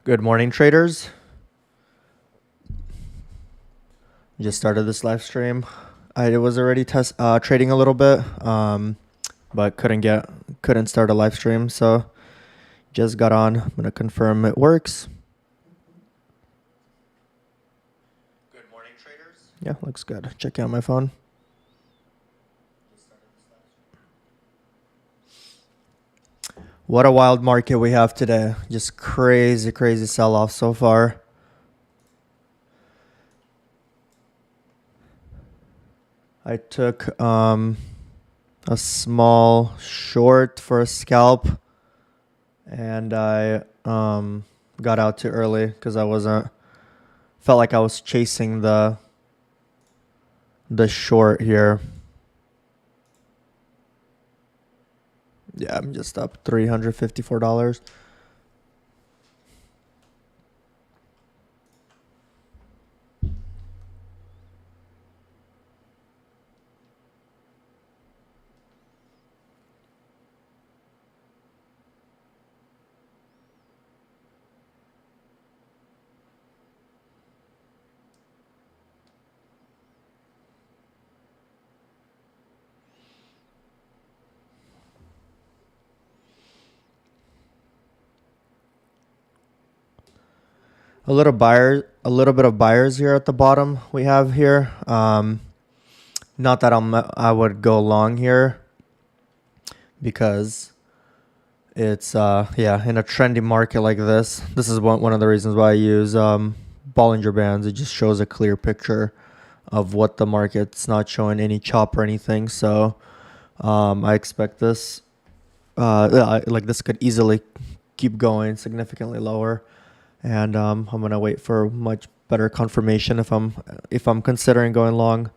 Good morning, traders. Just started this live stream. I was already trading a little bit, but couldn't start a live stream, so just got on. I'm gonna confirm it works. Good morning, traders. Yeah, looks good. Checking out my phone. What a wild market we have today. Just crazy, crazy sell-off so far. I took a small short for a scalp, and I got out too early because I wasn't felt like I was chasing the short here. Yeah, I'm just up $354. A little bit of buyers here at the bottom we have here. Not that I would go long here because it's yeah, in a trendy market like this. This is one of the reasons why I use Bollinger Bands. It just shows a clear picture of what the market's not showing any chop or anything. So I expect this like this could easily keep going significantly lower, and I'm gonna wait for much better confirmation if I'm considering going long.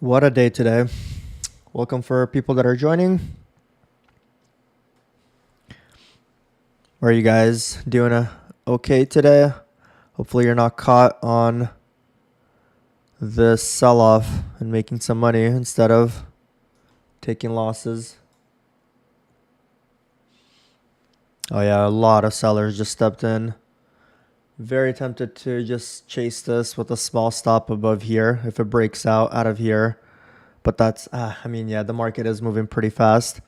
What a day today. Welcome for people that are joining. Are you guys doing okay today? Hopefully you're not caught on this sell-off and making some money instead of taking losses. Oh yeah, a lot of sellers just stepped in. Very tempted to just chase this with a small stop above here if it breaks out of here. But that's, I mean, yeah, the market is moving pretty fast.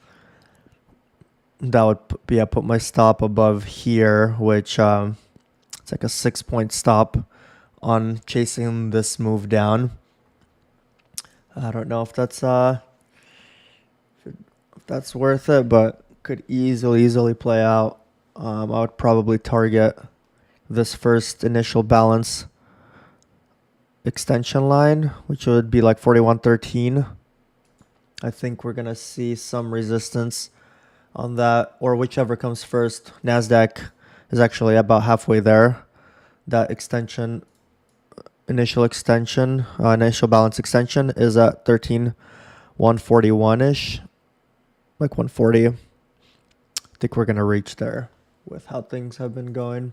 That would, yeah, put my stop above here, which it's like a 6-point stop on chasing this move down. I don't know if that's worth it, but could easily play out. I would probably target this first initial balance extension line, which would be like 41.13. I think we're gonna see some resistance on that, or whichever comes first. Nasdaq is actually about halfway there. That initial balance extension is at 13,141-ish, like 140. I think we're gonna reach there with how things have been going.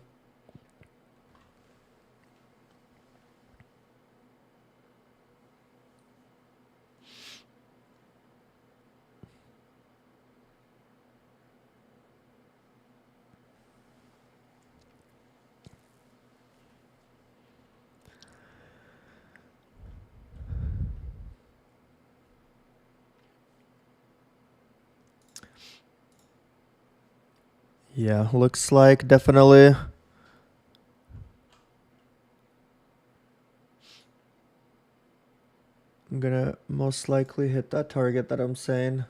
Yeah, looks like definitely I'm gonna most likely hit that target that I'm saying.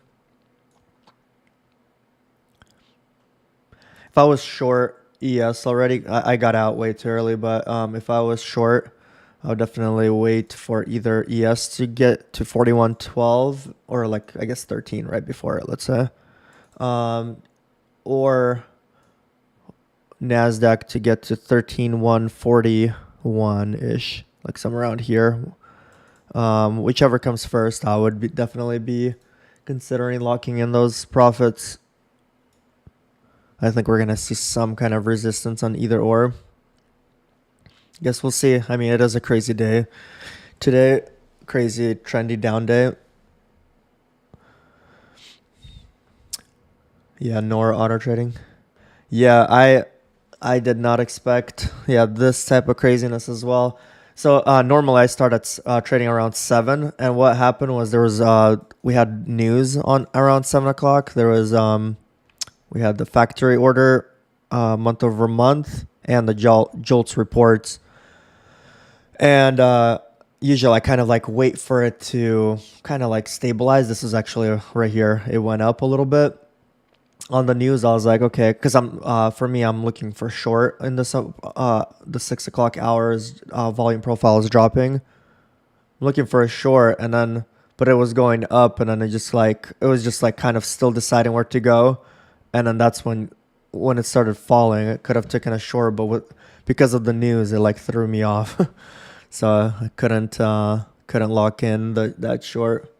If I was short ES already, I got out way too early, but if I was short, I would definitely wait for either ES to get to 41.12 or like I guess 13 right before it, let's say. Or NASDAQ to get to 13,141 ish, like somewhere around here. Whichever comes first, I would definitely be considering locking in those profits. I think we're going to see some kind of resistance on either or. Guess we'll see. I mean, it is a crazy day. Today, crazy trendy down day. Yeah, nor auto trading. Yeah, I did not expect this type of craziness as well. So normally I start at trading around 7, and what happened was there was we had news on around 7 o'clock. There was we had the factory order month over month and the JOLTS reports, and usually I kind of like wait for it to kind of like stabilize. This is actually right here. It went up a little bit on the news. I was like, okay, because for me, I'm looking for short in the 6 o'clock hours. Volume profile is dropping. I'm looking for a short, and then but it was going up, and then it was just like kind of still deciding where to go, and then that's when it started falling. It could have taken a short, but because of the news, it like threw me off, so I couldn't lock in that short.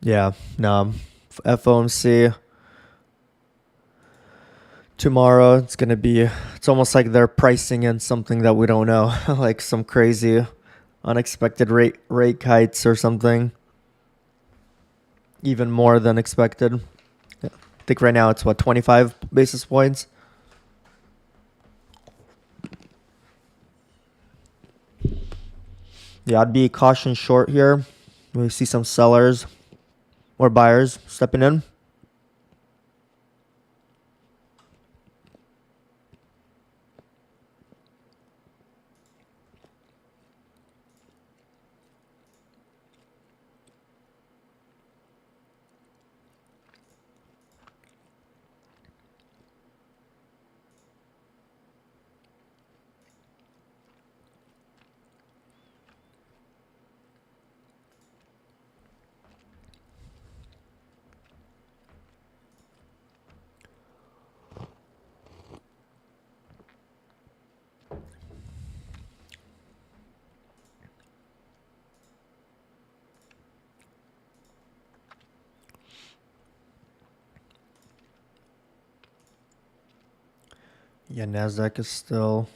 Yeah, no, FOMC tomorrow. It's almost like they're pricing in something that we don't know, like some crazy, unexpected rate kites or something, even more than expected. Yeah. I think right now it's what 25 basis points. Yeah, I'd be caution short here. We see some sellers or buyers stepping in. Yeah, Nasdaq is still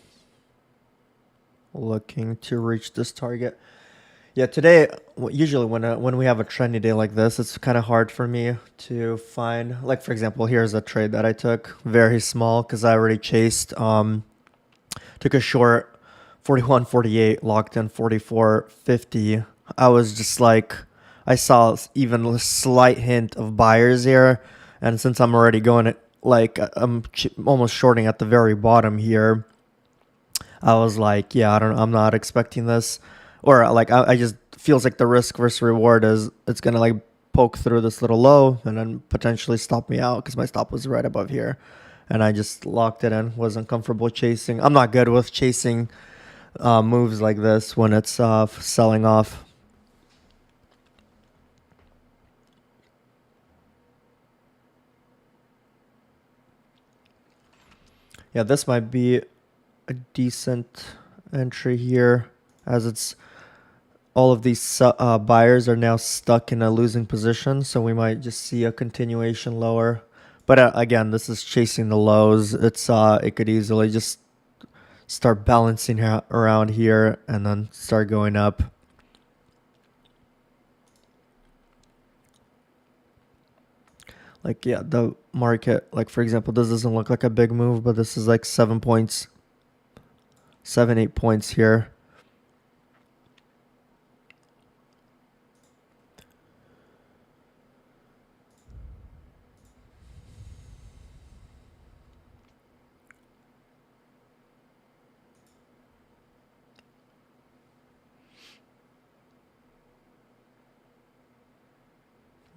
looking to reach this target. Yeah, today usually when we have a trendy day like this, it's kind of hard for me to find. Like for example, here's a trade that I took, very small because I already chased. Took a short, 41.48, locked in 44.50. I was just like, I saw even a slight hint of buyers here, and since I'm already going at like I'm almost shorting at the very bottom here, I was like, yeah, I'm not expecting this, or like I just feels like the risk versus reward is it's gonna like poke through this little low and then potentially stop me out because my stop was right above here, and I just locked it in. Wasn't comfortable chasing. I'm not good with chasing moves like this when it's selling off. Yeah, this might be a decent entry here, as it's all of these buyers are now stuck in a losing position, so we might just see a continuation lower. But again, this is chasing the lows. It could easily just start balancing around here and then start going up. Like yeah, the market, like for example, this doesn't look like a big move, but this is like 7 points, 8 points here.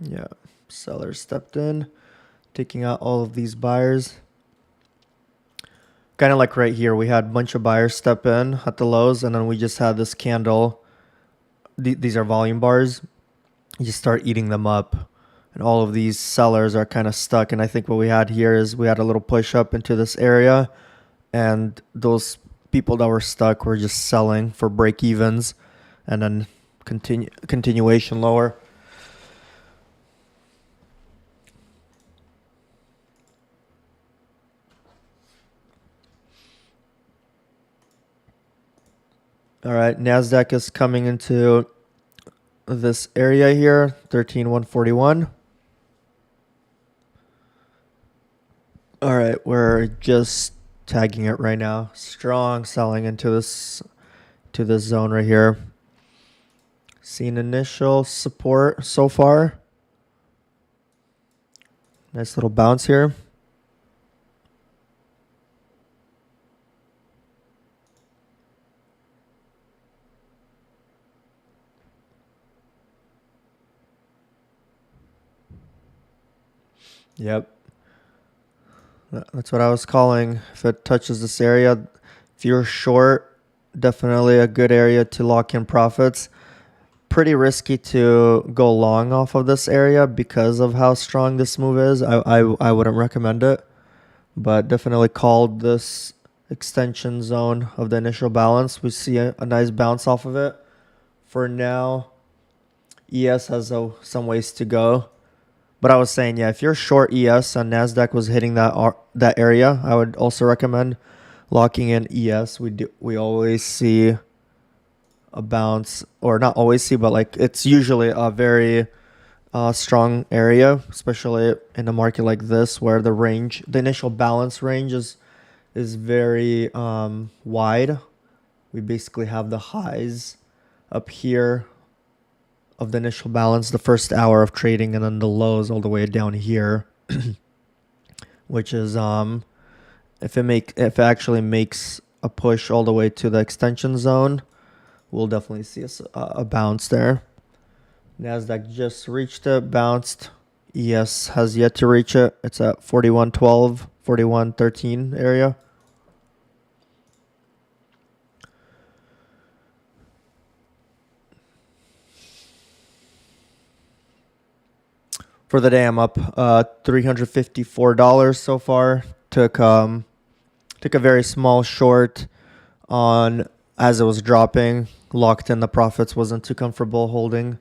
Yeah, sellers stepped in, taking out all of these buyers. Kind of like right here, we had a bunch of buyers step in at the lows, and then we just had this candle. These are volume bars. You just start eating them up, and all of these sellers are kind of stuck. And I think what we had here is we had a little push up into this area, and those people that were stuck were just selling for break evens, and then continuation lower. All right, Nasdaq is coming into this area here, 13,141. All right, we're just tagging it right now. Strong selling into this zone right here. Seen initial support so far. Nice little bounce here. Yep. That's what I was calling. If it touches this area, if you're short, definitely a good area to lock in profits. Pretty risky to go long off of this area because of how strong this move is. I wouldn't recommend it, but definitely called this extension zone of the initial balance. We see a nice bounce off of it. For now, ES has some ways to go. But I was saying, yeah, if you're short ES and Nasdaq was hitting that area, I would also recommend locking in ES. We always see a bounce, or not always see, but like it's usually a very strong area, especially in a market like this where the initial balance range is very wide. We basically have the highs up here of the initial balance, the first hour of trading, and then the lows all the way down here, which is if it actually makes a push all the way to the extension zone, we'll definitely see a bounce there. Nasdaq just reached it, bounced. ES has yet to reach it. It's at 41.12, 41.13 area. For the day, I'm up $354 so far. Took a very small short on as it was dropping. Locked in the profits. Wasn't too comfortable holding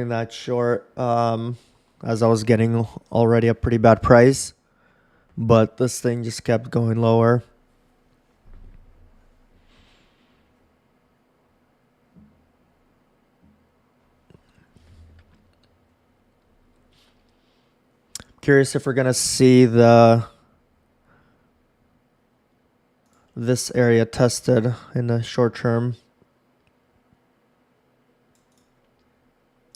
that short as I was getting already a pretty bad price. But this thing just kept going lower. Curious if we're gonna see this area tested in the short term.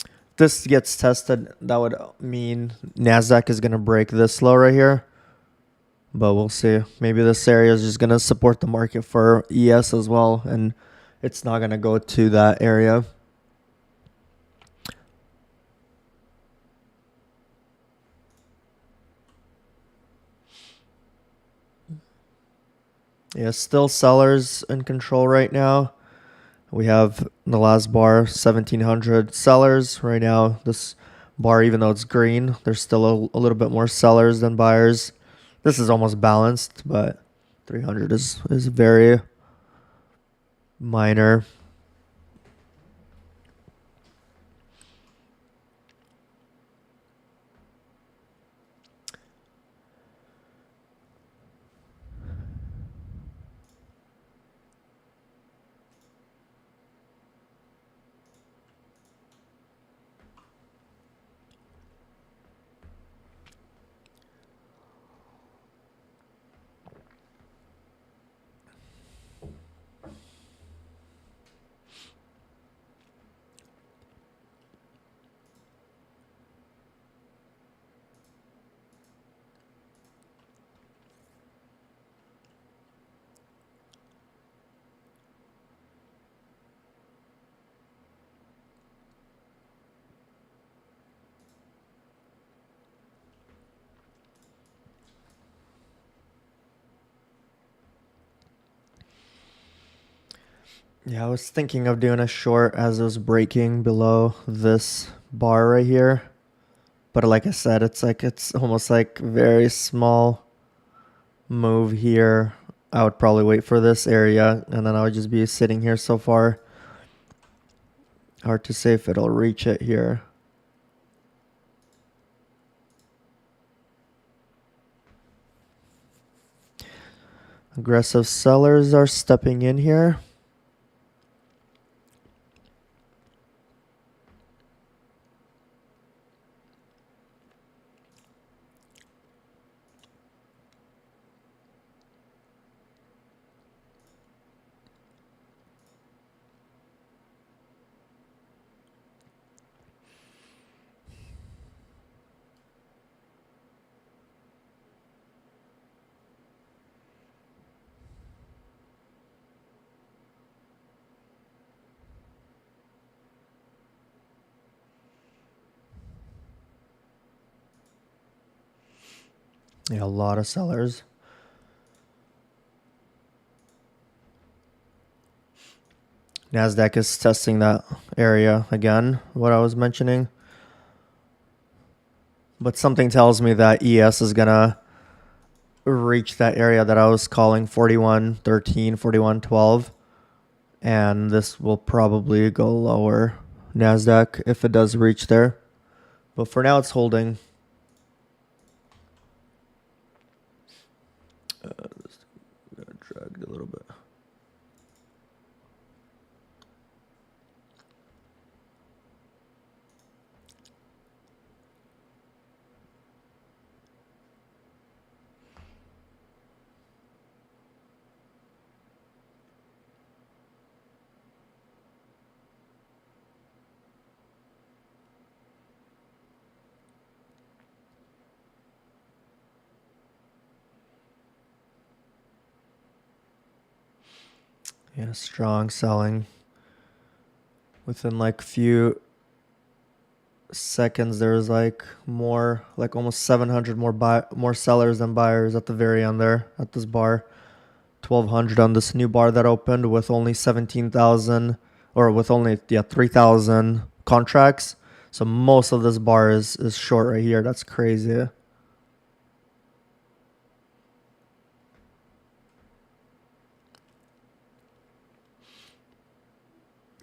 If this gets tested, that would mean Nasdaq is gonna break this low right here. But we'll see. Maybe this area is just gonna support the market for ES as well, and it's not gonna go to that area. Yeah, still sellers in control right now. We have the last bar 1,700 sellers right now. This bar, even though it's green, there's still a little bit more sellers than buyers. This is almost balanced, but 300 is very minor. Yeah, I was thinking of doing a short as it was breaking below this bar right here. But like I said, it's almost like very small move here. I would probably wait for this area and then I would just be sitting here so far. Hard to say if it'll reach it here. Aggressive sellers are stepping in here. Yeah, a lot of sellers. NASDAQ is testing that area again, what I was mentioning. But something tells me that ES is going to reach that area that I was calling 41.13, 41.12. And this will probably go lower, NASDAQ, if it does reach there. But for now, it's holding. Dragged a little bit. Yeah, strong selling. Within like few seconds, there's like more, like almost 700 more sellers than buyers at the very end there at this bar. 1,200 on this new bar that opened with only 17,000 or with only 3,000 contracts. So most of this bar is short right here. That's crazy.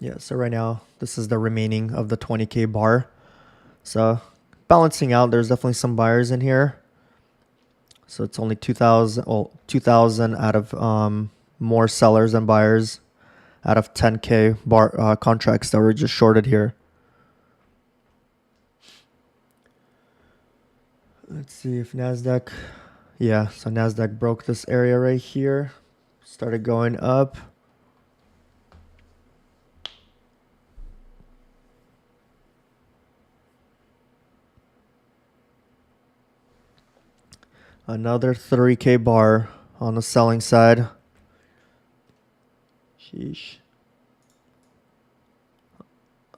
Yeah, so right now this is the remaining of the 20K bar. So balancing out, there's definitely some buyers in here. So it's only 2,000, well, 2,000 out of more sellers than buyers out of 10K bar contracts that were just shorted here. Let's see if NASDAQ, yeah, so NASDAQ broke this area right here, started going up. Another 3K bar on the selling side. Sheesh.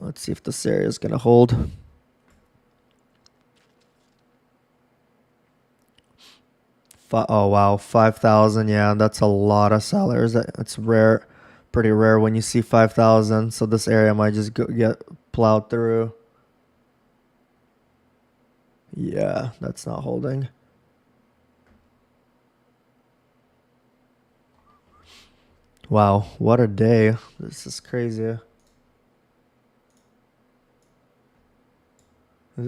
Let's see if this area is going to hold. Oh, wow. 5,000. Yeah, that's a lot of sellers. It's rare, pretty rare when you see 5,000. So this area might just get plowed through. Yeah, that's not holding. Wow, what a day. This is crazy.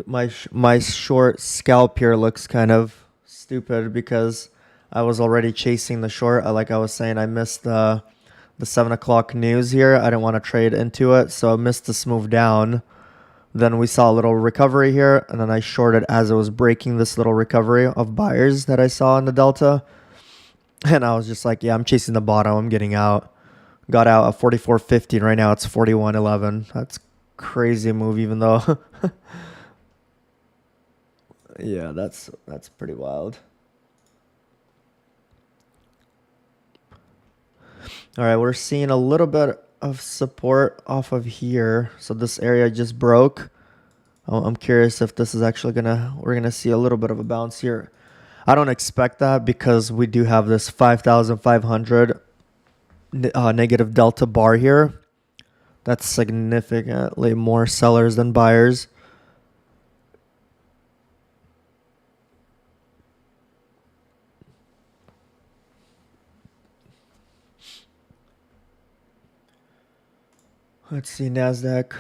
My short scalp here looks kind of stupid because I was already chasing the short. Like I was saying, I missed the 7 o'clock news here. I didn't want to trade into it, so I missed this move down. Then we saw a little recovery here, and then I shorted as it was breaking this little recovery of buyers that I saw in the delta. And I was just like, yeah, I'm chasing the bottom. I'm getting out. Got out at 44.50. Right now it's 41.11. That's crazy move, even though. Yeah, that's pretty wild. All right, we're seeing a little bit of support off of here. So this area just broke. I'm curious if this is actually we're gonna see a little bit of a bounce here. I don't expect that because we do have this 5,500 negative delta bar here. That's significantly more sellers than buyers. Let's see, NASDAQ.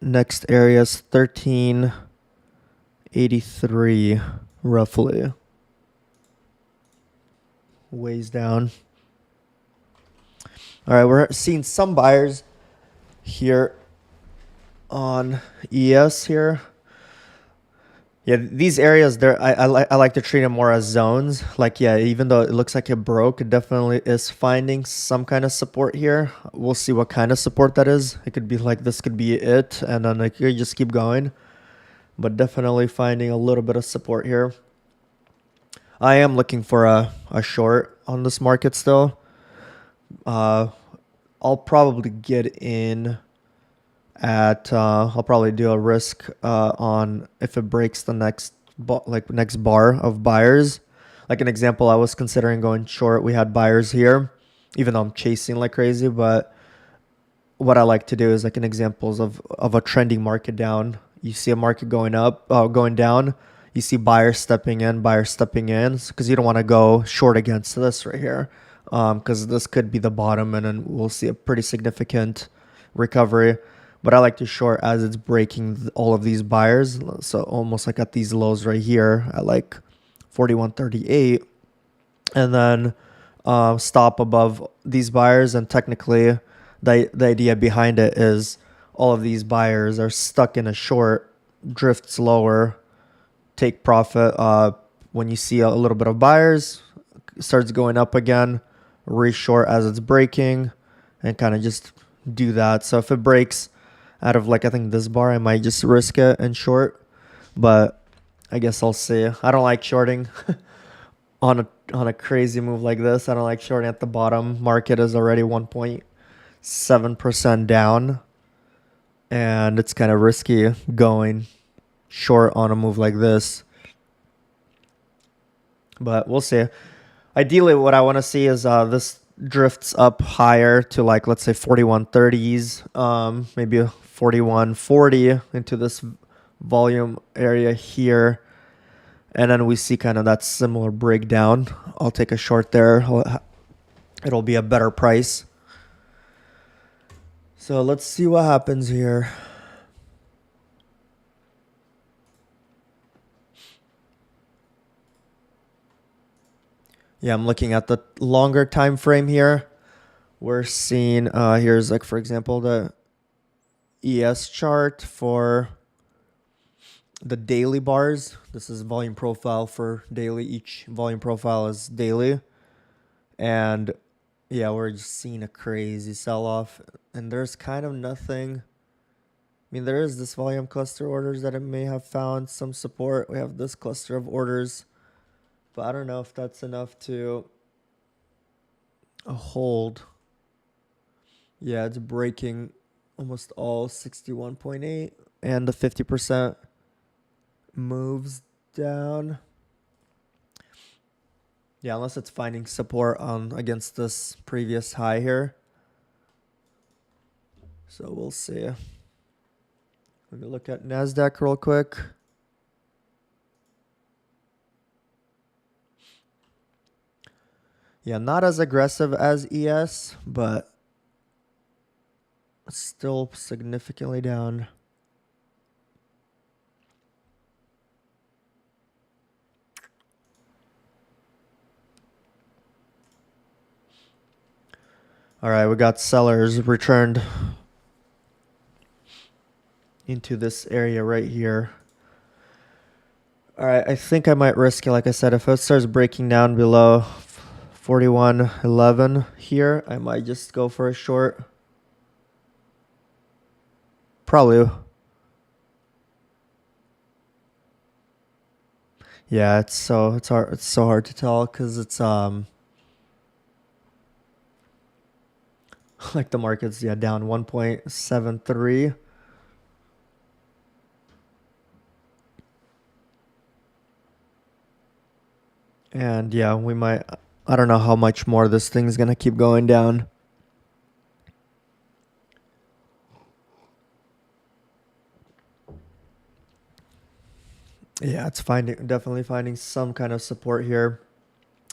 Next area is 1383, roughly. Ways down. All right, we're seeing some buyers here on ES here. Yeah, these areas there, I like to treat them more as zones. Like, yeah, even though it looks like it broke, it definitely is finding some kind of support here. We'll see what kind of support that is. It could be like this could be it, and then it could just keep going. But definitely finding a little bit of support here. I am looking for a short on this market still. I'll probably get in at I'll probably do a risk on if it breaks the next bar of buyers. Like an example, I was considering going short. We had buyers here, even though I'm chasing like crazy. But what I like to do is like an examples of a trending market down. You see a market going up, going down. You see buyers stepping in, because you don't want to go short against this right here, because this could be the bottom, and then we'll see a pretty significant recovery. But I like to short as it's breaking all of these buyers. So almost like at these lows right here at like 41.38, and then stop above these buyers. And technically, the idea behind it is all of these buyers are stuck in a short, drifts lower, take profit. When you see a little bit of buyers, starts going up again, reshort as it's breaking, and kind of just do that. So if it breaks out of like I think this bar, I might just risk it and short, but I guess I'll see. I don't like shorting on a crazy move like this. I don't like shorting at the bottom. Market is already 1.7% down, and it's kind of risky going short on a move like this. But we'll see. Ideally, what I want to see is this drifts up higher to like let's say 41.30s, maybe 41.40 into this volume area here, and then we see kind of that similar breakdown. I'll take a short there. It'll be a better price. So let's see what happens here. Yeah, I'm looking at the longer time frame here. We're seeing here's like for example the ES chart for the daily bars. This is volume profile for daily. Each volume profile is daily. And yeah, we're just seeing a crazy sell-off. And there's kind of nothing. I mean, there is this volume cluster orders that it may have found some support. We have this cluster of orders. But I don't know if that's enough to hold. Yeah, it's breaking almost all 61.8. And the 50% moves down. Yeah, unless it's finding support on against this previous high here. So we'll see. Let me look at NASDAQ real quick. Yeah, not as aggressive as ES, but still significantly down. All right, we got sellers returned into this area right here. All right, I think I might risk it. Like I said, if it starts breaking down below 41.11 here, I might just go for a short. Probably. Yeah, it's so hard to tell because it's like the market's down 1.73. And yeah, we might I don't know how much more this thing's gonna keep going down. Yeah, it's definitely finding some kind of support here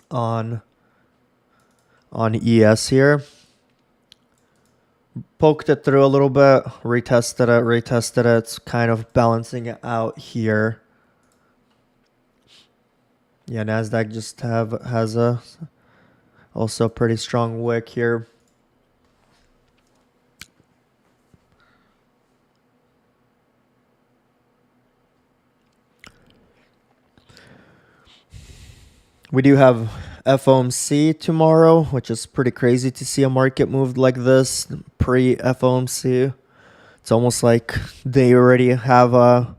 on ES here. Poked it through a little bit, retested it. It's kind of balancing it out here. Yeah, Nasdaq just has a also pretty strong wick here. We do have FOMC tomorrow, which is pretty crazy to see a market move like this pre FOMC. It's almost like they already have an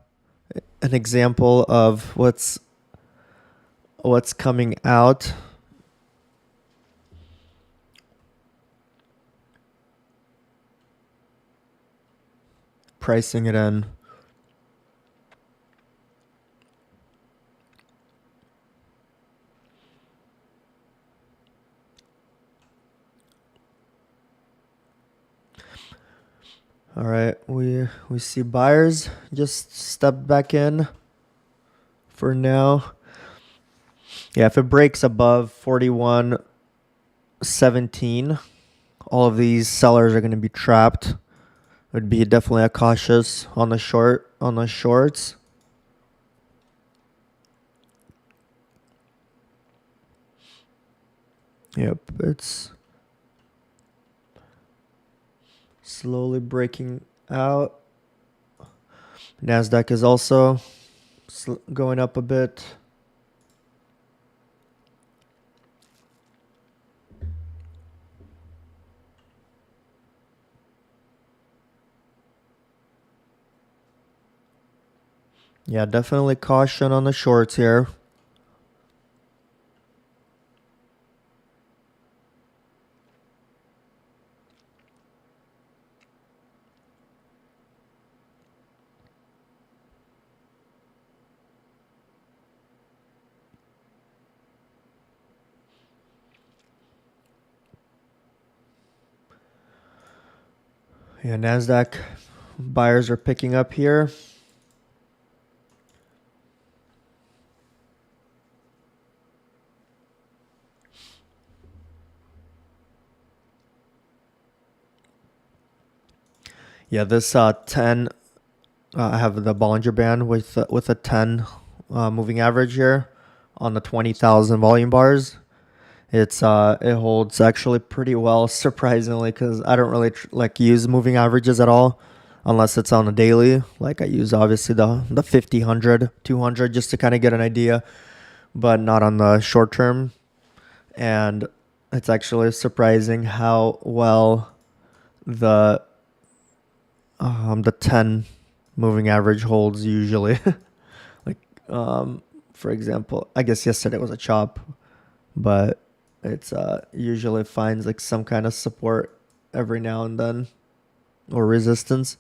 example of what's coming out. Pricing it in. All right, we see buyers just step back in for now. Yeah, if it breaks above 41.17, all of these sellers are going to be trapped. Would be definitely a cautious on the shorts. Yep, it's slowly breaking out. Nasdaq is also going up a bit. Yeah, definitely caution on the shorts here. Yeah, Nasdaq buyers are picking up here. Yeah, this 10, I have the Bollinger Band with a 10 moving average here on the 20,000 volume bars. It holds actually pretty well, surprisingly, because I don't really like use moving averages at all unless it's on a daily. Like I use obviously the 50, 100, 200 just to kind of get an idea, but not on the short term. And it's actually surprising how well the 10 moving average holds usually. Like for example, I guess yesterday was a chop, but it's usually finds like some kind of support every now and then or resistance.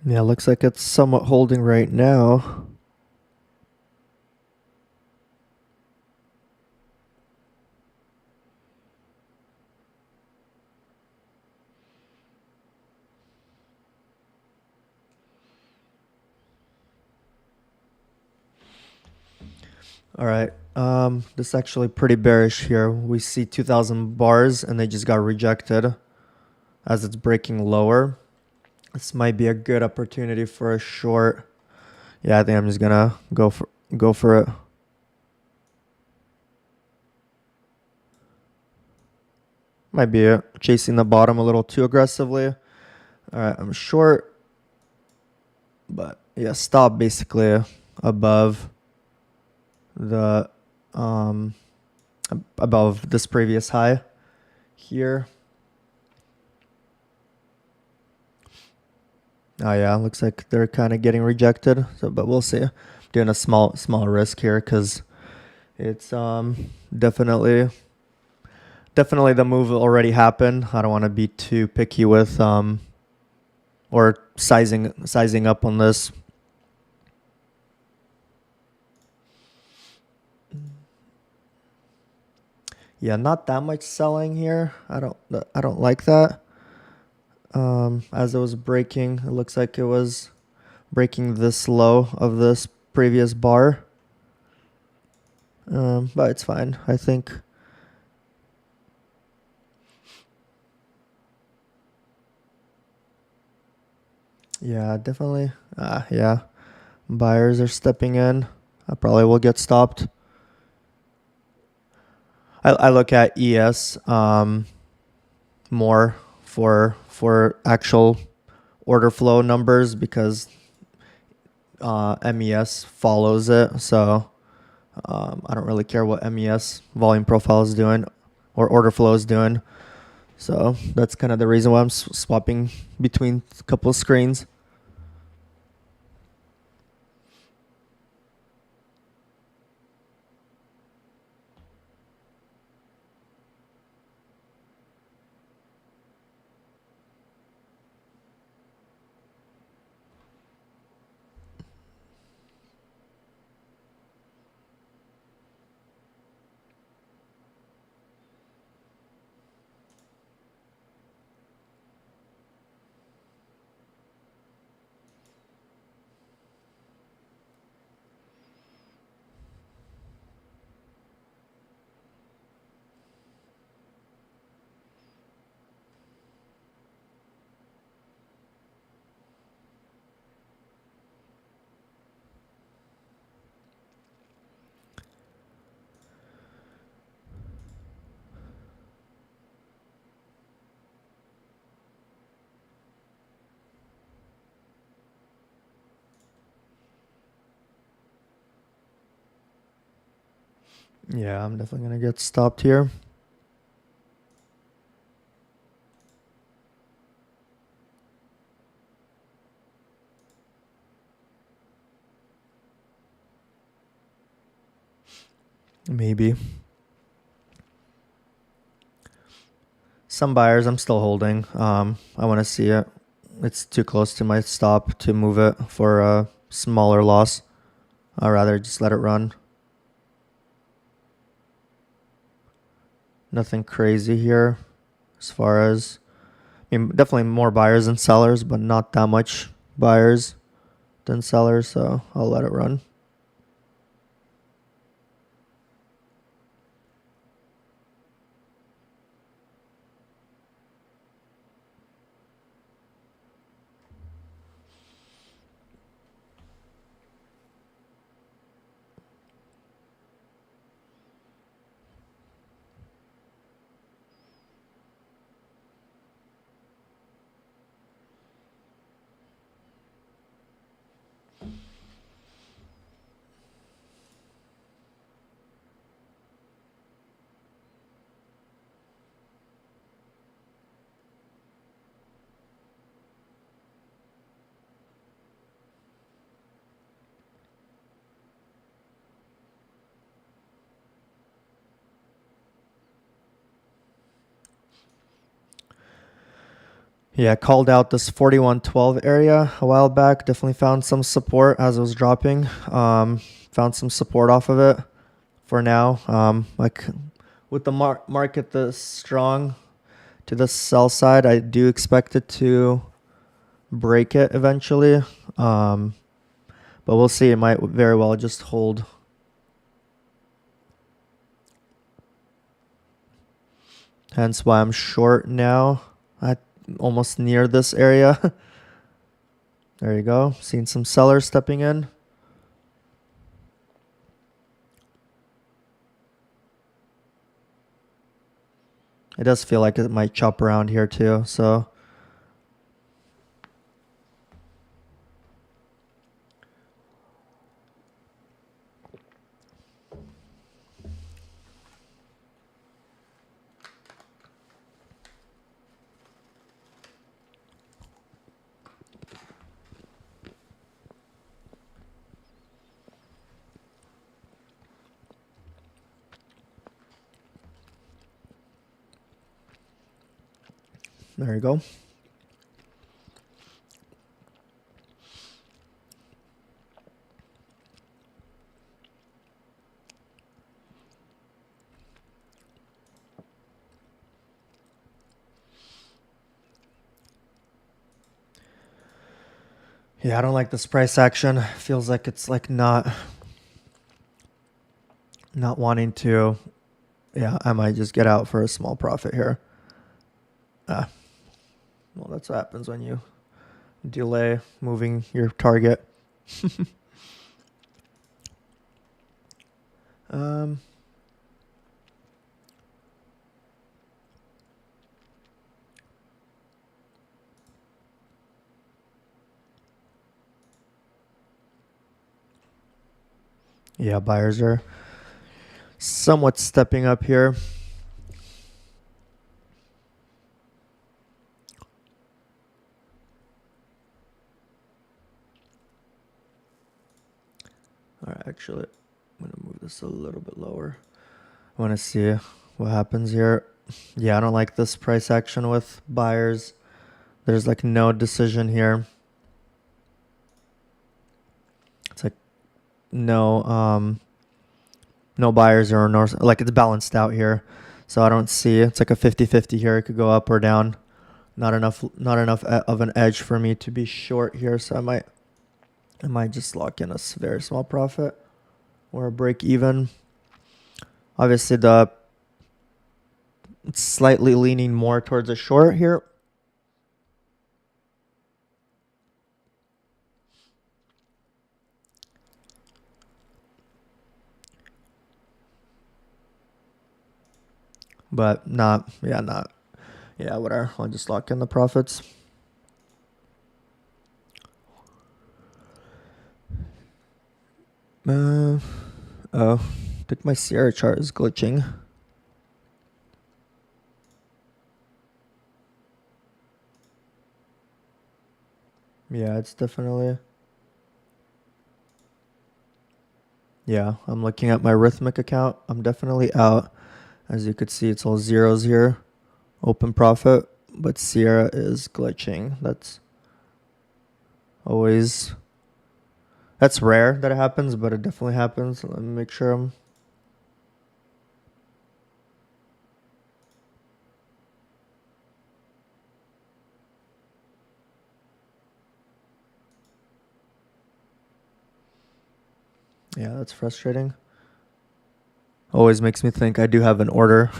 Yeah, looks like it's somewhat holding right now. All right. This is actually pretty bearish here. We see 2,000 bars and they just got rejected as it's breaking lower. This might be a good opportunity for a short. Yeah, I think I'm just gonna go for it. Might be chasing the bottom a little too aggressively. All right, I'm short, but yeah, stop basically above the um above this previous high here. Oh yeah, looks like they're kind of getting rejected. So, but we'll see. Doing a small risk here because it's definitely the move already happened. I don't want to be too picky with or sizing up on this. Yeah, not that much selling here. I don't like that. As it was breaking, it looks like it was breaking this low of this previous bar. But it's fine. I think. Yeah, definitely. Yeah. Buyers are stepping in. I probably will get stopped. I look at ES more for actual order flow numbers because MES follows it. So I don't really care what MES volume profile is doing or order flow is doing. So that's kind of the reason why I'm swapping between a couple of screens. Yeah, I'm definitely gonna get stopped here. Maybe. Some buyers I'm still holding. I want to see it. It's too close to my stop to move it for a smaller loss. I'd rather just let it run. Nothing crazy here as far as, I mean, definitely more buyers than sellers, but not that much buyers than sellers, so I'll let it run. Yeah, called out this 4112 area a while back. Definitely found some support as it was dropping. Found some support off of it for now. Like with the market this strong to the sell side, I do expect it to break it eventually. But we'll see. It might very well just hold. Hence why I'm short now at almost near this area. There you go. Seen some sellers stepping in. It does feel like it might chop around here too, so there you go. Yeah, I don't like this price action. Feels like it's like not wanting to. Yeah, I might just get out for a small profit here. Well, that's what happens when you delay moving your target. um, yeah, buyers are somewhat stepping up here. All right, actually, I'm gonna move this a little bit lower. I want to see what happens here. Yeah, I don't like this price action with buyers. There's like no decision here. It's like no buyers or no, like it's balanced out here. So I don't see, it's like a 50-50 here. It could go up or down. Not enough of an edge for me to be short here. So I might just lock in a very small profit or a break even. Obviously it's slightly leaning more towards a short here. But whatever. I'll just lock in the profits. I think my Sierra chart is glitching. Yeah, it's definitely. Yeah, I'm looking at my Rhythmic account. I'm definitely out. As you could see, it's all zeros here. Open profit, but Sierra is glitching. That's rare that it happens, but it definitely happens. Let me make sure I'm. Yeah, that's frustrating. Always makes me think I do have an order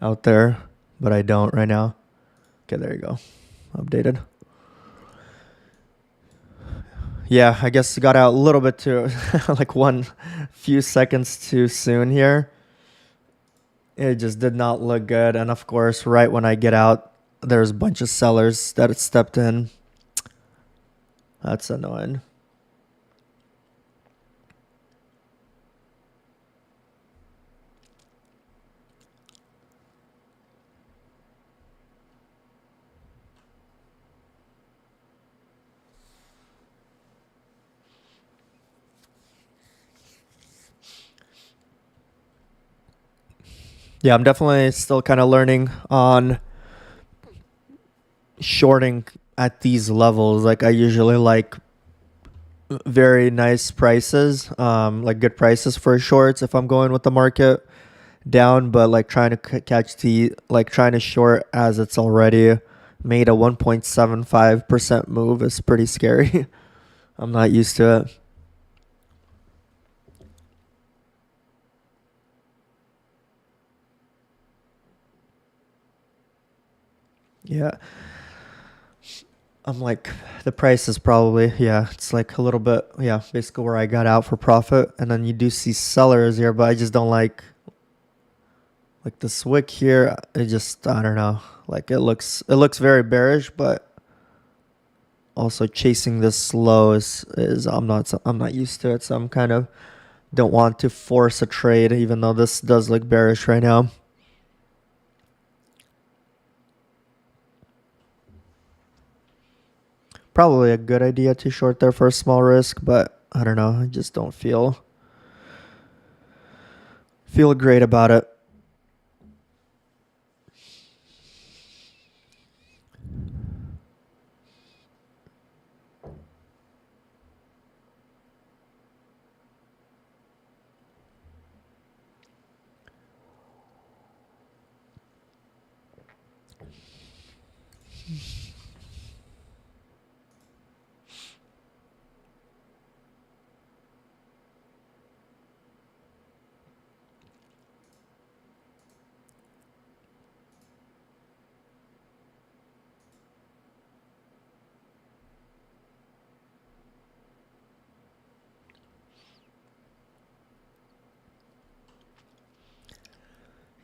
out there, but I don't right now. Okay, there you go. Updated. Yeah, I guess got out a little bit too, like one few seconds too soon here. It just did not look good. And of course, right when I get out, there's a bunch of sellers that had stepped in. That's annoying. Yeah, I'm definitely still kind of learning on shorting at these levels. Like I usually like very nice prices, like good prices for shorts if I'm going with the market down, but like trying to trying to short as it's already made a 1.75% move is pretty scary. I'm not used to it. Yeah. I'm like, the price is probably, yeah, it's like a little bit, yeah, basically where I got out for profit. And then you do see sellers here, but I just don't like this wick here. It just, I don't know. Like it looks very bearish, but also chasing this low is I'm not used to it. So I'm kind of don't want to force a trade, even though this does look bearish right now. Probably a good idea to short there for a small risk, but I don't know. I just don't feel great about it.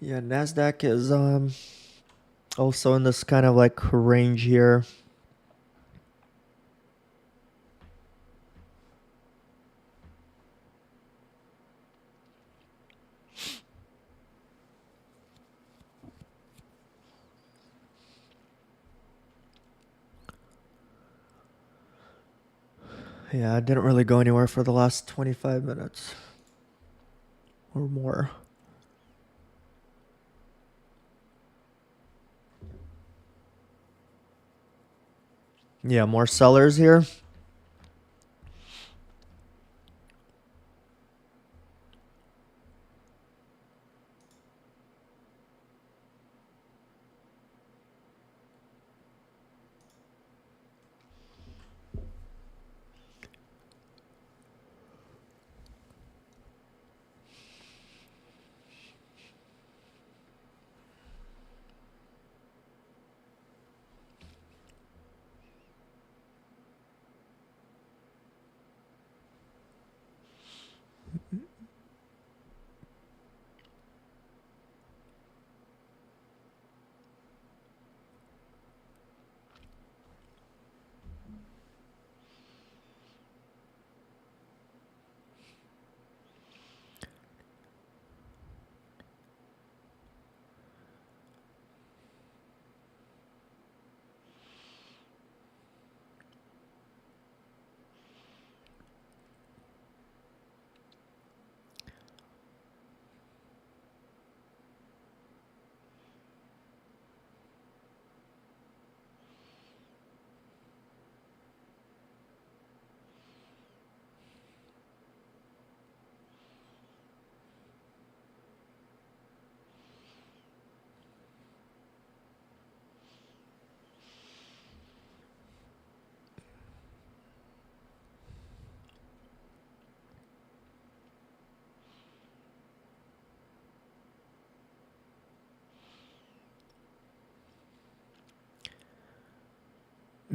Yeah, Nasdaq is also in this kind of like range here. Yeah, I didn't really go anywhere for the last 25 minutes or more. Yeah, more sellers here.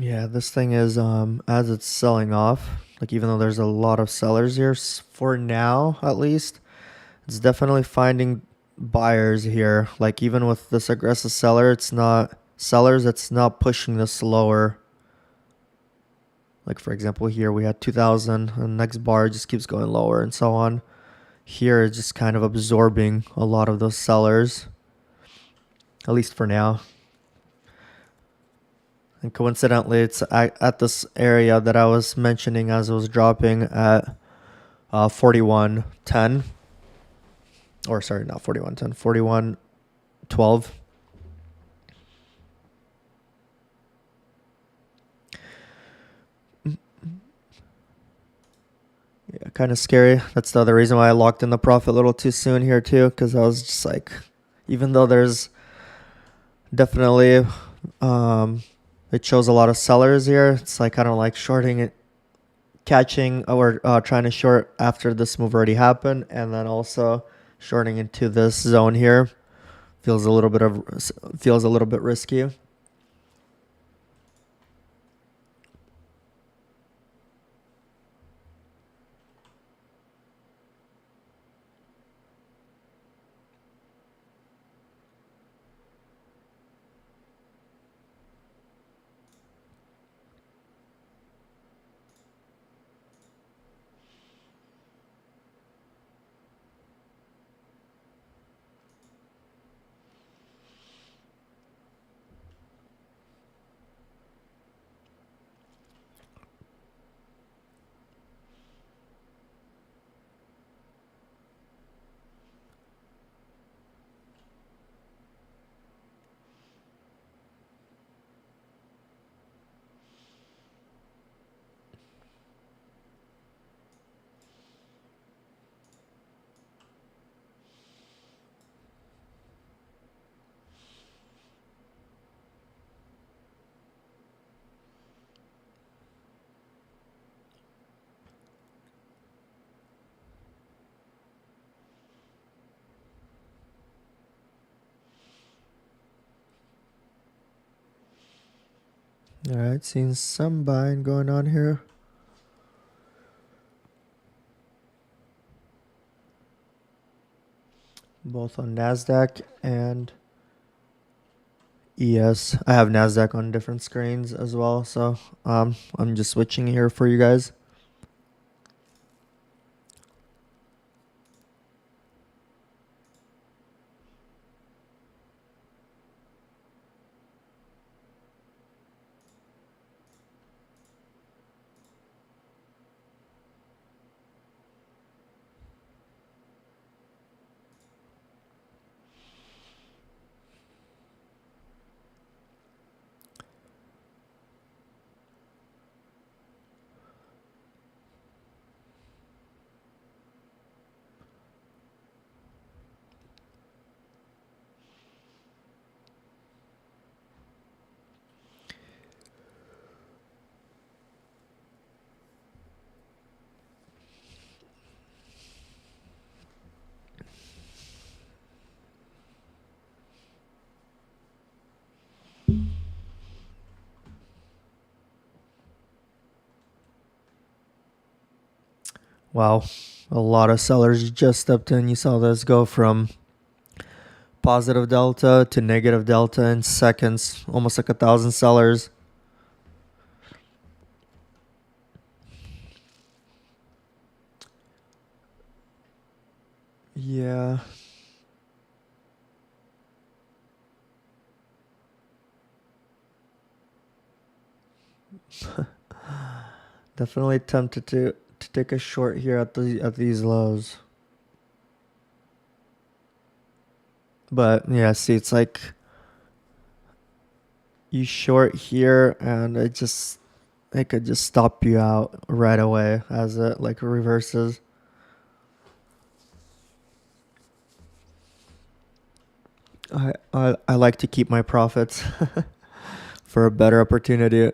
Yeah, this thing is as it's selling off, like even though there's a lot of sellers here for now at least, it's definitely finding buyers here. Like even with this aggressive it's not pushing this lower. Like for example, here we had 2000 and the next bar just keeps going lower and so on. Here it's just kind of absorbing a lot of those sellers, at least for now. And coincidentally, it's at this area that I was mentioning as it was dropping at 41.10. Or sorry, not 41.10, 41.12. Yeah, kind of scary. That's the other reason why I locked in the profit a little too soon here too, because I was just like, even though there's definitely it shows a lot of sellers here, it's like I don't like shorting it, catching or trying to short after this move already happened, and then also shorting into this zone here feels a little bit risky. All right, seeing some buying going on here. Both on NASDAQ and ES. I have NASDAQ on different screens as well, so I'm just switching here for you guys. Wow, a lot of sellers just stepped in. You saw this go from positive delta to negative delta in seconds, almost like 1,000 sellers. Yeah. Definitely tempted to take a short here at these lows. But yeah, see, it's like you short here and it could just stop you out right away as it like reverses. I like to keep my profits for a better opportunity.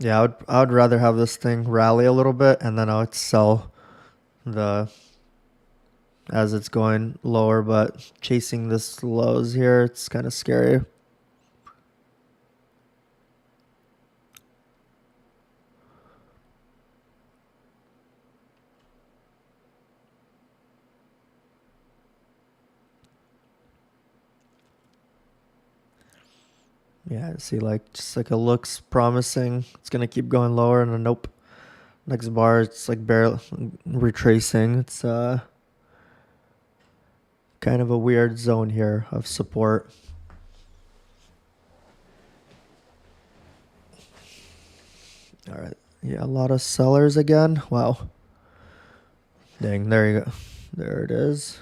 Yeah, I would rather have this thing rally a little bit and then I would sell the as it's going lower, but chasing this lows here, it's kind of scary. Yeah, see, like just like it looks promising. It's gonna keep going lower, and then nope. Next bar, it's like barely retracing. It's kind of a weird zone here of support. All right, yeah, a lot of sellers again. Wow, dang, there you go. There it is.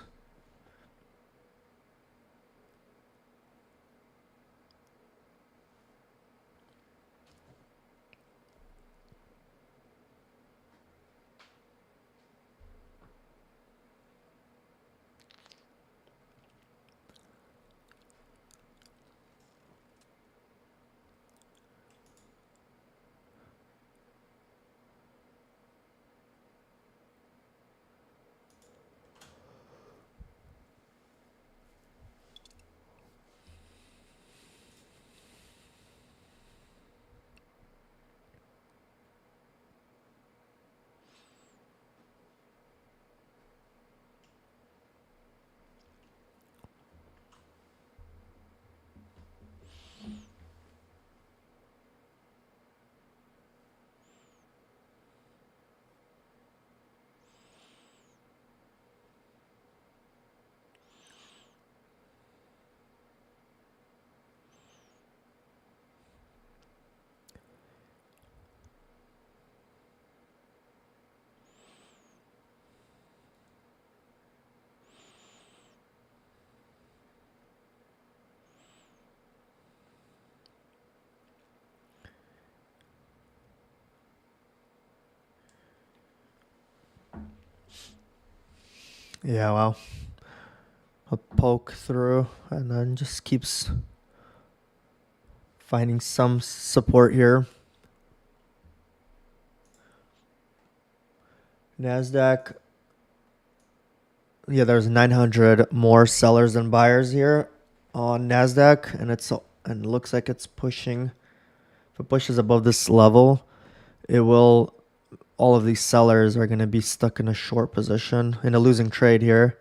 Yeah, well, a poke through and then just keeps finding some support here. Nasdaq, yeah, there's 900 more sellers than buyers here on Nasdaq, and it looks like it's pushing. If it pushes above this level, it will. All of these sellers are going to be stuck in a short position in a losing trade here.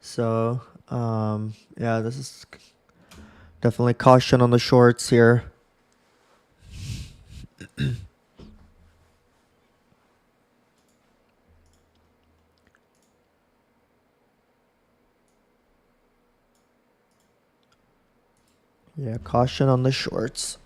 So, yeah, this is definitely caution on the shorts here. Yeah, caution on the shorts.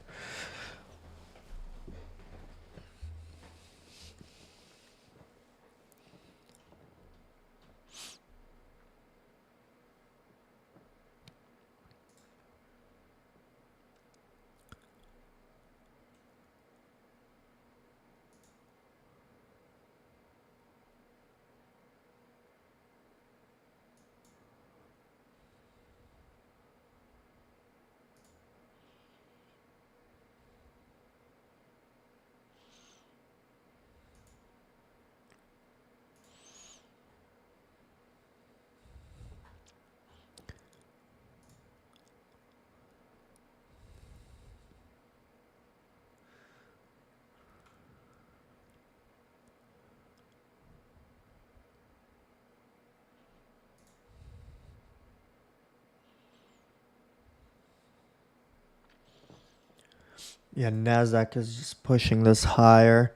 Yeah, Nasdaq is just pushing this higher.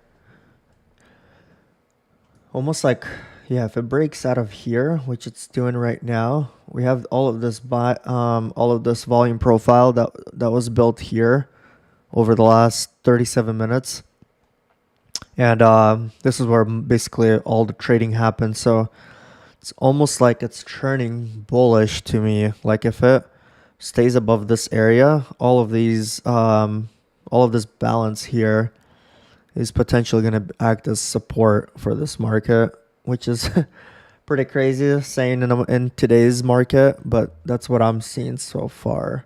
Almost like, yeah, if it breaks out of here, which it's doing right now, we have all of this all of this volume profile that was built here over the last 37 minutes. And this is where basically all the trading happens. So it's almost like it's turning bullish to me. Like if it stays above this area, all of this balance here is potentially going to act as support for this market, which is pretty crazy saying in today's market, but that's what I'm seeing so far.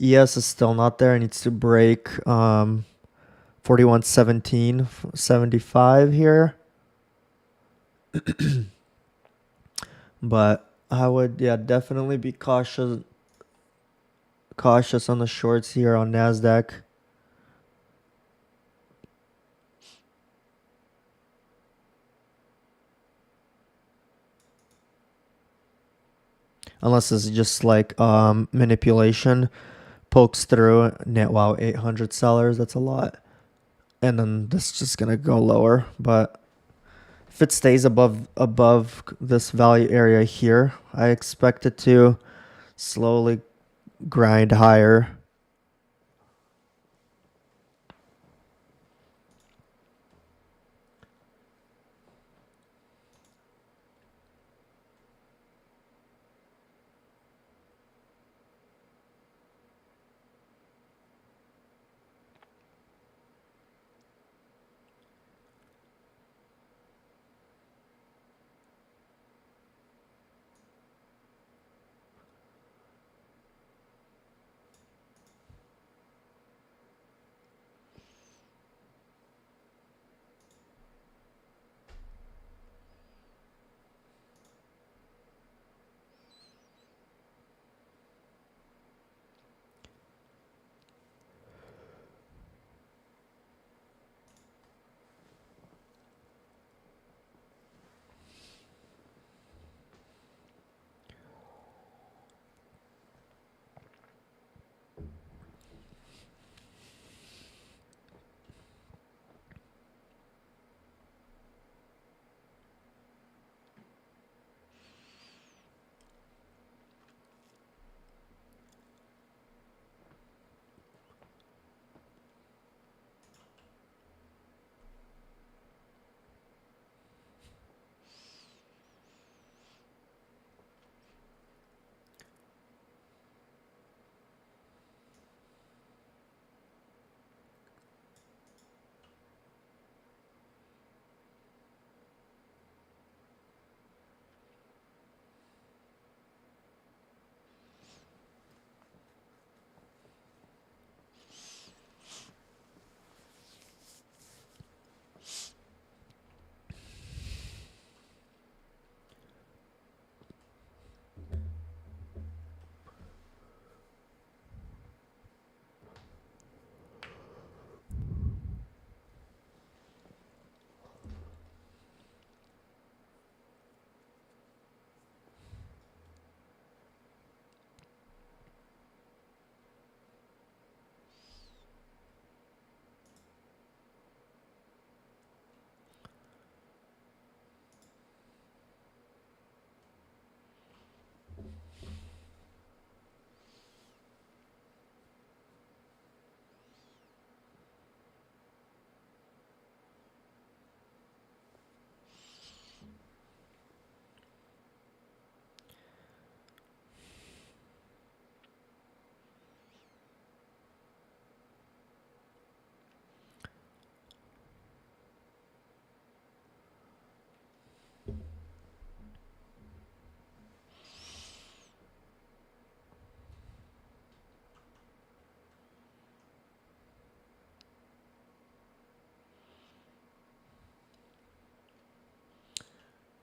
ES is still not there. It needs to break 41.17.75 here. But I would, yeah, definitely be cautious on the shorts here on Nasdaq. Unless it's just like manipulation, pokes through net, wow, 800 sellers, that's a lot. And then this is just gonna go lower. But if it stays above this value area here, I expect it to slowly grind higher.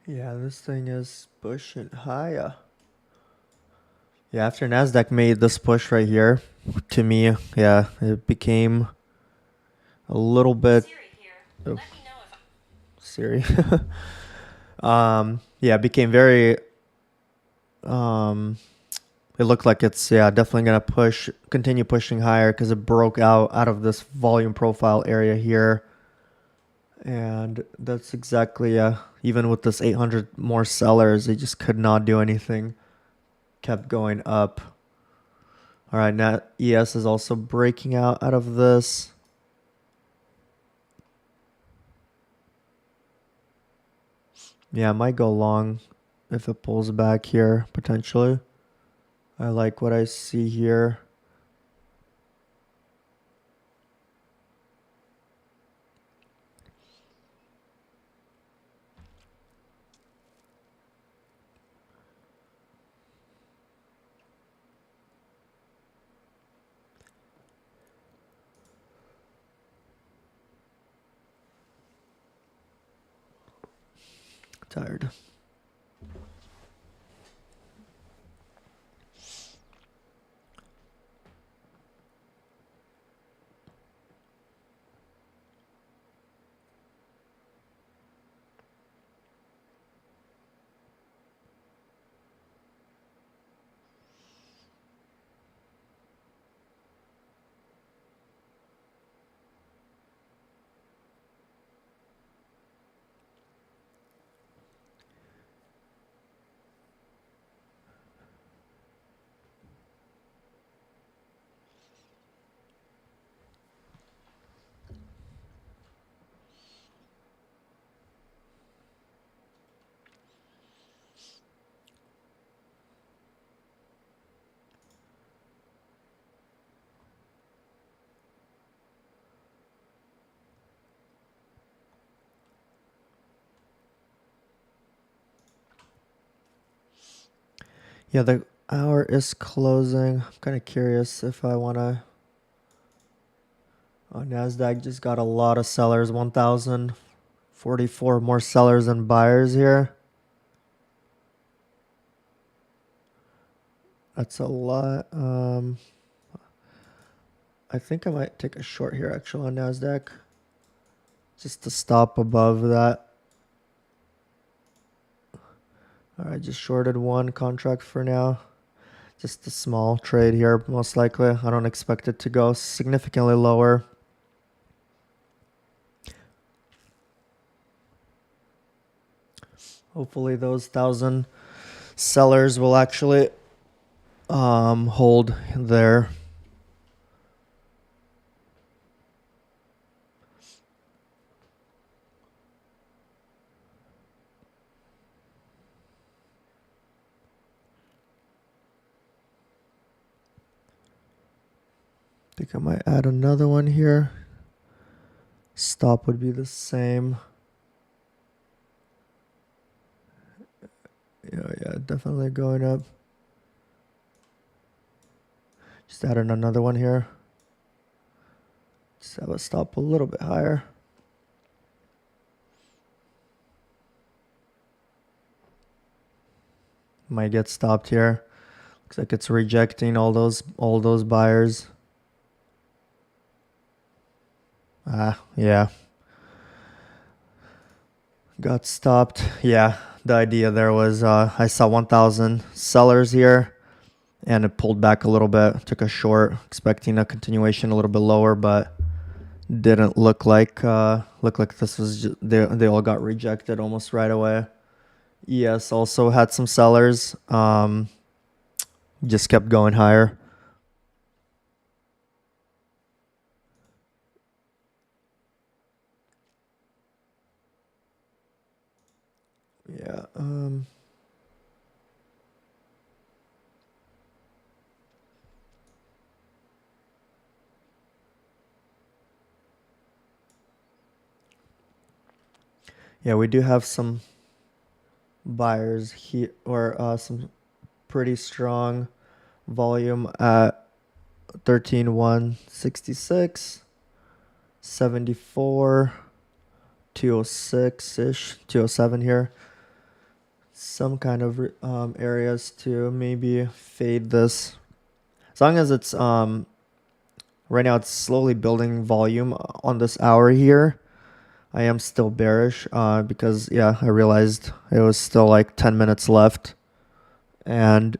Yeah, this thing is pushing higher. Yeah, after Nasdaq made this push right here, to me, yeah, it became a little bit. Oh, Siri. Yeah, it became very. Um, it looked like it's definitely gonna continue pushing higher because it broke out of this volume profile area here, and that's exactly even with this 800 more sellers, they just could not do anything. Kept going up. All right, now ES is also breaking out of this. Yeah, I might go long if it pulls back here, potentially. I like what I see here. Tired. Yeah, the hour is closing. I'm kind of curious if I want to. Oh, Nasdaq just got a lot of sellers, 1,044 more sellers than buyers here. That's a lot. I think I might take a short here actually on Nasdaq, just to stop above that. All right, just shorted one contract for now. Just a small trade here, most likely. I don't expect it to go significantly lower. Hopefully those 1,000 sellers will actually hold there. I think I might add another one here. Stop would be the same. Yeah, definitely going up. Just add in another one here. Just have a stop a little bit higher. Might get stopped here. Looks like it's rejecting all those buyers. Yeah. Got stopped. Yeah, the idea there was I saw 1,000 sellers here, and it pulled back a little bit. Took a short, expecting a continuation a little bit lower, but didn't look like this was they all got rejected almost right away. ES also had some sellers. Just kept going higher. Yeah. Yeah, we do have some buyers here, or some pretty strong volume at 13,166, 74, 206 ish, 207 here. some kind of areas to maybe fade this. As long as it's right now it's slowly building volume on this hour here. I am still bearish because yeah, I realized it was still like 10 minutes left and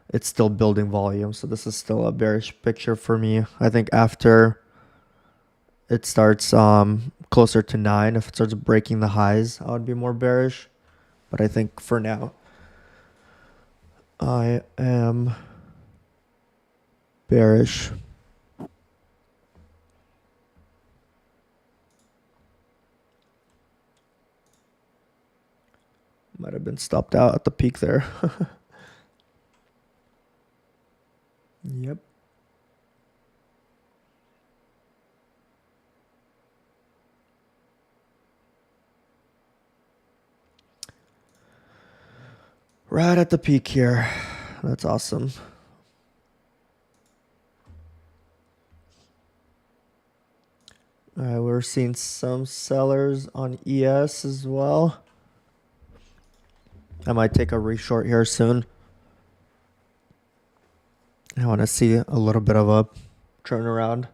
it's still building volume. So this is still a bearish picture for me. I think after it starts closer to 9, if it starts breaking the highs, I would be more bearish. But I think for now, I am bearish. Might have been stopped out at the peak there. Yep. Right at the peak here. That's awesome. All right, we're seeing some sellers on ES as well. I might take a reshort here soon. I want to see a little bit of a turnaround.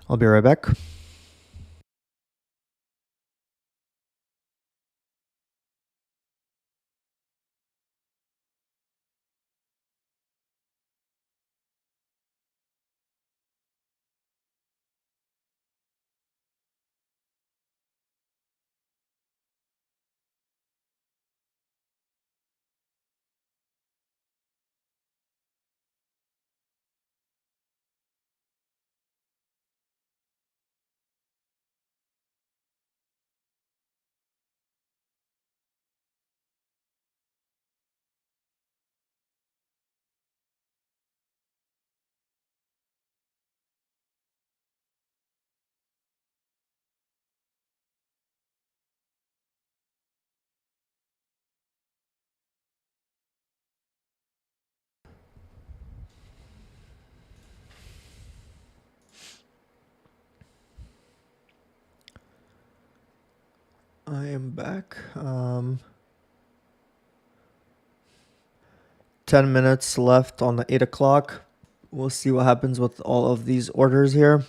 I'll be right back. I am back. 10 minutes left on the 8 o'clock. We'll see what happens with all of these orders here.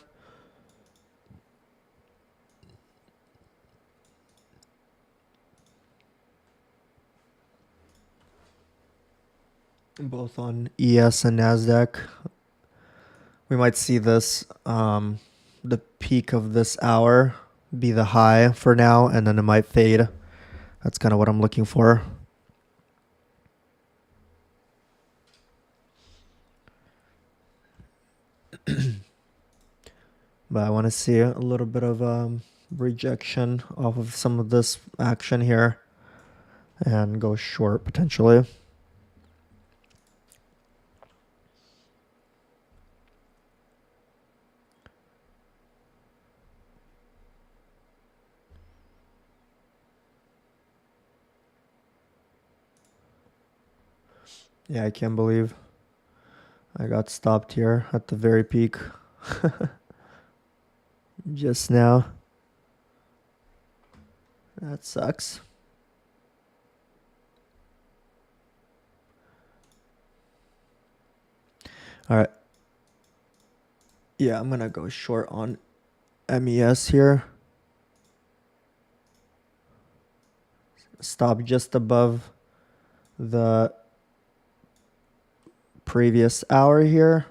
Both on ES and NASDAQ. We might see this, the peak of this hour be the high for now, and then it might fade. That's kind of what I'm looking for. But I want to see a little bit of rejection off of some of this action here and go short potentially. Yeah, I can't believe I got stopped here at the very peak just now. That sucks. All right. Yeah, I'm going to go short on MES here. Stop just above the previous hour here.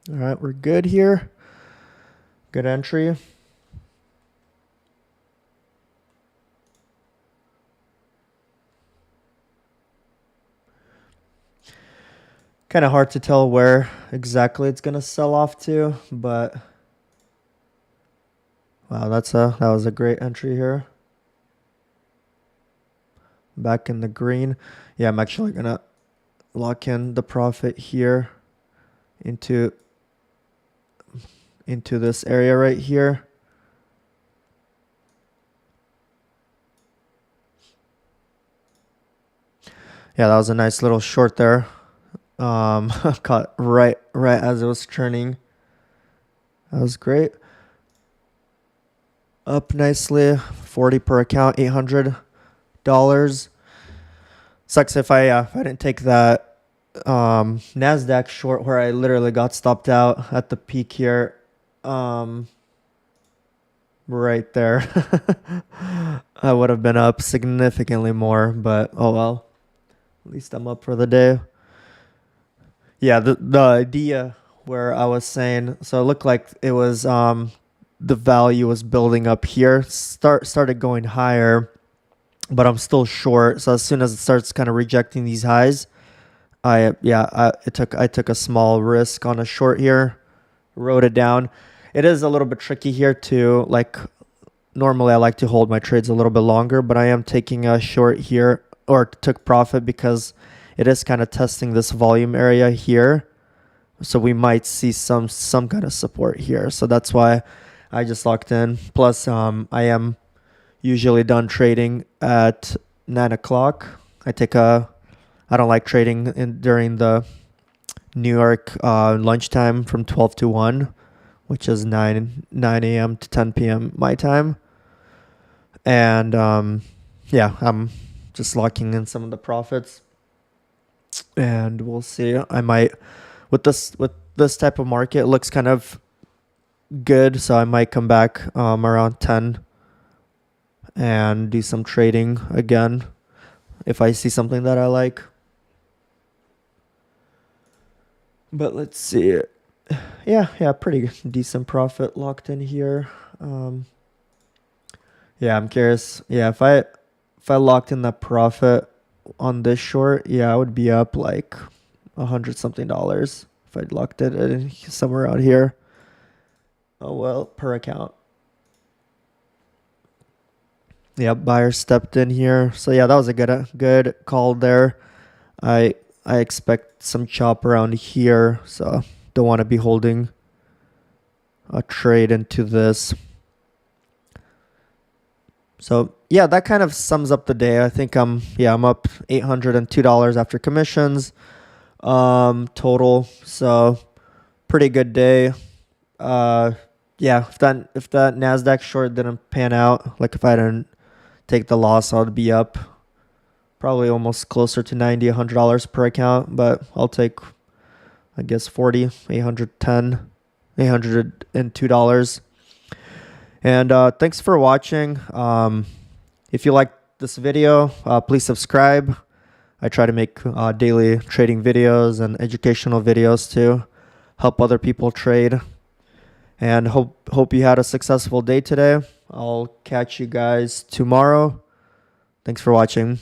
All right, we're good here. Good entry. Kind of hard to tell where exactly it's going to sell off to, but Wow, that was a great entry here. Back in the green. Yeah, I'm actually gonna lock in the profit here into this area right here. Yeah, that was a nice little short there. Caught right as it was turning. That was great. Up nicely, 40 per account, $800. Sucks if I didn't take that Nasdaq short where I literally got stopped out at the peak here. Right there. I would have been up significantly more, but oh well. At least I'm up for the day. Yeah, the idea where I was saying, so it looked like it was the value was building up here, started going higher, but I'm still short. So as soon as it starts kind of rejecting these highs, I took a small risk on a short here, wrote it down. It is a little bit tricky here to like normally I like to hold my trades a little bit longer, but I am taking a short here or took profit because it is kind of testing this volume area here. So we might see some kind of support here. So that's why I just locked in. Plus, I am usually done trading at 9 o'clock. I don't like trading during the New York lunchtime from 12 to 1, which is 9 a.m. to 10 p.m. my time. And yeah, I'm just locking in some of the profits. And we'll see. I might with this type of market, it looks kind of good, so I might come back around 10 and do some trading again if I see something that I like. But let's see. Yeah, pretty decent profit locked in here. Yeah, I'm curious. Yeah, if I locked in that profit on this short, yeah, I would be up like $100 something if I'd locked it in somewhere out here. Oh well, per account. Yeah, buyer stepped in here. So yeah, that was a good call there. I I expect some chop around here, so don't want to be holding a trade into this. So yeah, that kind of sums up the day. I think I'm up $802 after commissions total. So pretty good day. Yeah, if that Nasdaq short didn't pan out, like if I didn't take the loss, I'd be up probably almost closer to $100 per account, but I'll take I guess 40, 810, $802. And thanks for watching. If you like this video, please subscribe. I try to make daily trading videos and educational videos to help other people trade. And hope you had a successful day today. I'll catch you guys tomorrow. Thanks for watching.